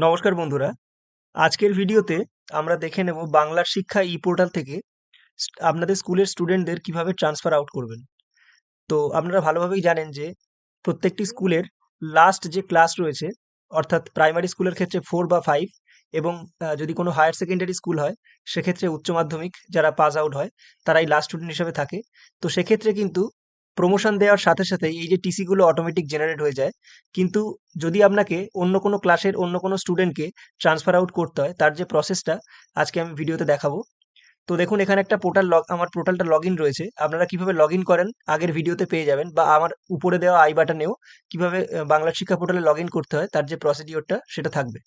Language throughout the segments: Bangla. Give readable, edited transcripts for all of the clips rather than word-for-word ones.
নমস্কার বন্ধুরা। আজকের ভিডিওতে আমরা দেখে নেব বাংলার শিক্ষা পোর্টাল থেকে আপনাদের স্কুলের স্টুডেন্টদের কিভাবে ট্রান্সফার আউট করবেন। তো আপনারা ভালোভাবেই জানেন যে প্রত্যেকটি স্কুলের লাস্ট যে ক্লাস রয়েছে, অর্থাৎ প্রাইমারি স্কুলের ক্ষেত্রে 4 বা 5 এবং যদি কোনো হায়ার সেকেন্ডারি স্কুল হয় সেক্ষেত্রে উচ্চ মাধ্যমিক যারা পাস আউট হয় তারাই লাস্ট স্টুডেন্ট হিসেবে থাকে। তো সেক্ষেত্রে কিন্তু প্রমোশন দেওয়ার সাথে সাথেই এই যে টিসি গুলো অটোমেটিক জেনারেট হয়ে যায়। কিন্তু যদি আপনাকে অন্য কোনো ক্লাসের অন্য কোনো স্টুডেন্টকে ট্রান্সফার আউট করতে হয়, তার যে প্রসেসটা আজকে আমি ভিডিওতে দেখাবো। তো দেখুন, এখানে একটা আমার পোর্টালটা লগইন রয়েছে। আপনারা কিভাবে লগইন করেন আগের ভিডিওতে পেয়ে যাবেন, বা আমার উপরে দেওয়া আই বাটনেও কিভাবে বাংলা শিক্ষা পোর্টালে লগইন করতে হয় তার যে প্রসিডিওরটা সেটা থাকবে।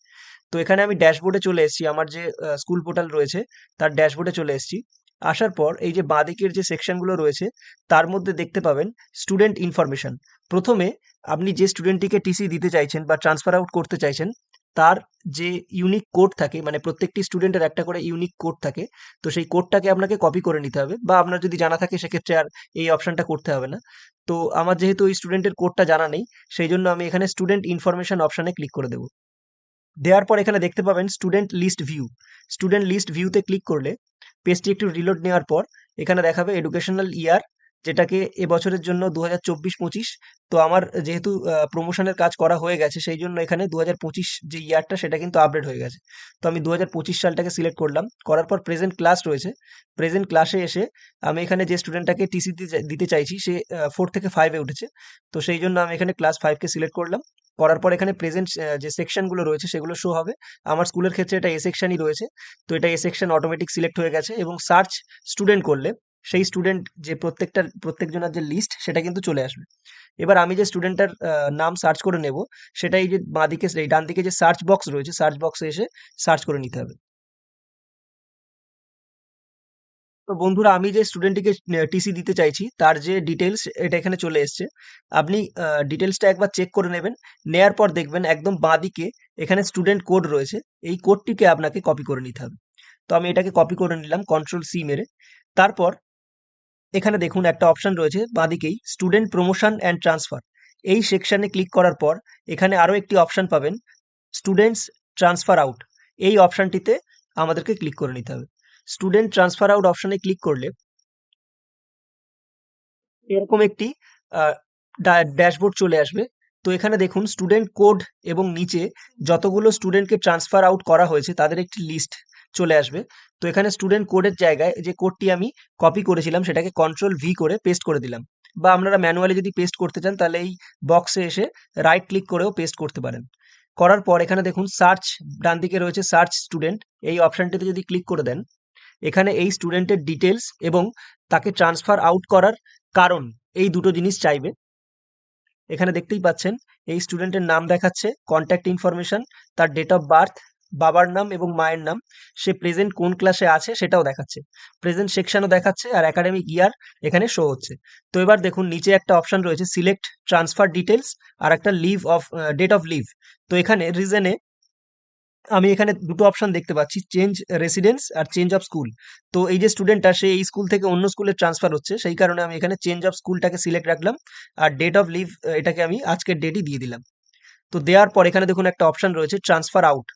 তো এখানে আমি ড্যাশবোর্ডে চলে এসেছি, আমার যে স্কুল পোর্টাল রয়েছে তার ড্যাশবোর্ডে চলে এসেছি। আসার পর এই যে বাঁদিকের যে সেকশনগুলো রয়েছে তার মধ্যে দেখতে পাবেন স্টুডেন্ট ইনফরমেশন। প্রথমে আপনি যে স্টুডেন্টটিকে টিসি দিতে চাইছেন বা ট্রান্সফার আউট করতে চাইছেন তার যে ইউনিক কোড থাকে, মানে প্রত্যেকটি স্টুডেন্টের একটা করে ইউনিক কোড থাকে। তো সেই কোডটাকে আপনাকে কপি করে নিতে হবে, বা আপনার যদি জানা থাকে সেক্ষেত্রে আর এই অপশনটা করতে হবে না। তো আমার যেহেতু ওই স্টুডেন্টের কোডটা জানা নেই, সেই জন্য আমি এখানে স্টুডেন্ট ইনফরমেশন অপশনে ক্লিক করে দেবো। দেওয়ার পর এখানে দেখতে পাবেন student list view. Student list ভিউতে ক্লিক করলে পেজটি একটু রিলোড নেওয়ার পর এখানে দেখাবে এডুকেশনাল ইয়ার, যেটাকে এবছরের জন্য 2024-25। তো আমার যেহেতু প্রমোশনের কাজ করা হয়ে গেছে সেই জন্য এখানে 2025 যে ইয়ারটা সেটা কিন্তু আপডেট হয়ে গেছে। তো আমি 2025 সালটাকে সিলেক্ট করলাম, করার পর প্রেজেন্ট ক্লাস রয়েছে। প্রেজেন্ট ক্লাসে এসে আমি এখানে যে স্টুডেন্টটাকে টিসি দিতে চাইছি সে 4 থেকে 5-এ উঠেছে। তো সেই জন্য আমি এখানে ক্লাস 5কে সিলেক্ট করলাম। করার পর এখানে প্রেজেন্ট যে সেকশনগুলো রয়েছে সেগুলো শো হবে। আমার স্কুলের ক্ষেত্রে এটা এ সেকশনই রয়েছে। তো এটা এ সেকশন অটোমেটিক সিলেক্ট হয়ে গেছে, এবং সার্চ স্টুডেন্ট করলে সেই স্টুডেন্ট যে প্রত্যেকজনের যে লিস্ট সেটা কিন্তু চলে আসবে। এবার আমি যে স্টুডেন্টটার নাম সার্চ করে নেব, সেটা এই যে বাঁদিকে এই ডান দিকে যে সার্চ বক্স রয়েছে সার্চ বক্সে এসে সার্চ করে নিতে হবে। তো বন্ধুরা, আমি যে স্টুডেন্টটিকে টিসি দিতে চাইছি তার যে ডিটেলস এটা এখানে চলে এসছে। আপনি ডিটেলসটা একবার চেক করে নেবেন। নেয়ার পর দেখবেন একদম বাঁদিকে এখানে স্টুডেন্ট কোড রয়েছে। এই কোডটিকে আপনাকে কপি করে নিতে হবে। তো আমি এটাকে কপি করে নিলাম কন্ট্রোল সি মেরে। তারপর এখানে দেখুন একটা অপশন রয়েছে বাঁদিকেই, স্টুডেন্ট প্রমোশন অ্যান্ড ট্রান্সফার। এই সেকশনে ক্লিক করার পর এখানে আরো একটি অপশন পাবেন, স্টুডেন্টস ট্রান্সফার আউট। এই অপশনটিতে আমাদেরকে ক্লিক করে নিতে হবে। স্টুডেন্ট ট্রান্সফার আউট অপশনে ক্লিক করলে এরকম একটি ড্যাশবোর্ড চলে আসবে। তো এখানে দেখুন স্টুডেন্ট কোড এবং নিচে যতগুলো স্টুডেন্টকে ট্রান্সফার আউট করা হয়েছে তাদের একটি লিস্ট চলে আসবে। তো এখানে স্টুডেন্ট কোডের জায়গায় যে কোডটি আমি কপি করেছিলাম সেটাকে কন্ট্রোল ভি করে পেস্ট করে দিলাম। বা আপনারা ম্যানুয়ালি যদি পেস্ট করতে চান তাহলে এই বক্সে এসে রাইট ক্লিক করেও পেস্ট করতে পারেন। করার পর এখানে দেখুন সার্চ, ডান দিকে রয়েছে সার্চ স্টুডেন্ট। এই অপশনটিতে যদি ক্লিক করে দেন, এখানে এই স্টুডেন্টের ডিটেলস এবং তাকে ট্রান্সফার আউট করার কারণ, এই দুটো জিনিস চাইবে। এখানে দেখতেই পাচ্ছেন এই স্টুডেন্টের নাম দেখাচ্ছে, কন্ট্যাক্ট ইনফরমেশন, তার ডেট অফ বার্থ, বাবার নাম এবং মায়ের নাম, সে প্রেজেন্ট কোন ক্লাসে আছে সেটাও দেখাচ্ছে, প্রেজেন্ট সেকশনও দেখাচ্ছে, আর একাডেমিক ইয়ার এখানে শো হচ্ছে। তো এবার দেখুন নিচে একটা অপশন রয়েছে সিলেক্ট ট্রান্সফার ডিটেলস, আর একটা leave of date of leave. তো এখানে রিজনে আমি এখানে দুটো অপশন দেখতে পাচ্ছি, চেঞ্জ রেসিডেন্স আর চেঞ্জ অফ স্কুল। তো এই যে স্টুডেন্টটা সে এই স্কুল থেকে অন্য স্কুলে ট্রান্সফার হচ্ছে, সেই কারণে আমি এখানে চেঞ্জ অফ স্কুলটাকে সিলেক্ট রাখলাম। আর ডেট অফ লিভ এটাকে আমি আজকের ডেটই দিয়ে দিলাম। তো দেওয়ার পর এখানে দেখুন একটা অপশন রয়েছে ট্রান্সফার আউট।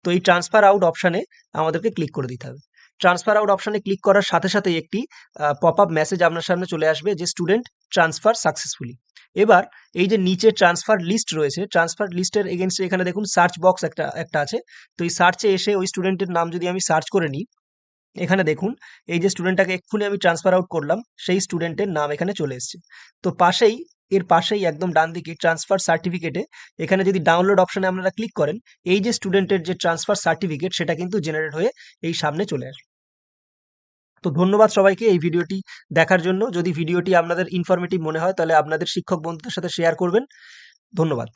তো এই ট্রান্সফার আউট অপশনে আমাদেরকে ক্লিক করে দিতে হবে। ট্রান্সফার আউট অপশনে ক্লিক করার সাথে সাথেই একটি পপ আপ মেসেজ আপনার সামনে চলে আসবে যে স্টুডেন্ট ট্রান্সফার সাকসেসফুলি। এবার এই যে নিচে ট্রান্সফার লিস্ট রয়েছে, ট্রান্সফার লিস্টের এগেনস্টে এখানে দেখুন সার্চ বক্স একটা একটা আছে। তো এই সার্চে এসে ওই স্টুডেন্টের নাম যদি আমি সার্চ করে নিই, এখানে দেখুন এই যে স্টুডেন্টটাকে এক্ষুনি আমি ট্রান্সফার আউট করলাম সেই স্টুডেন্টের নাম এখানে চলে এসেছে। তো এর পাশেই একদম ডান দিকে ট্রান্সফার সার্টিফিকেটে এখানে যদি ডাউনলোড অপশনে আপনারা ক্লিক করেন, এই যে স্টুডেন্টের যে ট্রান্সফার সার্টিফিকেট সেটা কিন্তু জেনারেট হয়ে এই সামনে চলে আসবে। তো ধন্যবাদ সবাইকে এই ভিডিওটি দেখার জন্য। যদি ভিডিওটি আপনাদের ইনফরমেটিভ মনে হয় তাহলে আপনাদের শিক্ষক বন্ধুদের সাথে শেয়ার করবেন। ধন্যবাদ।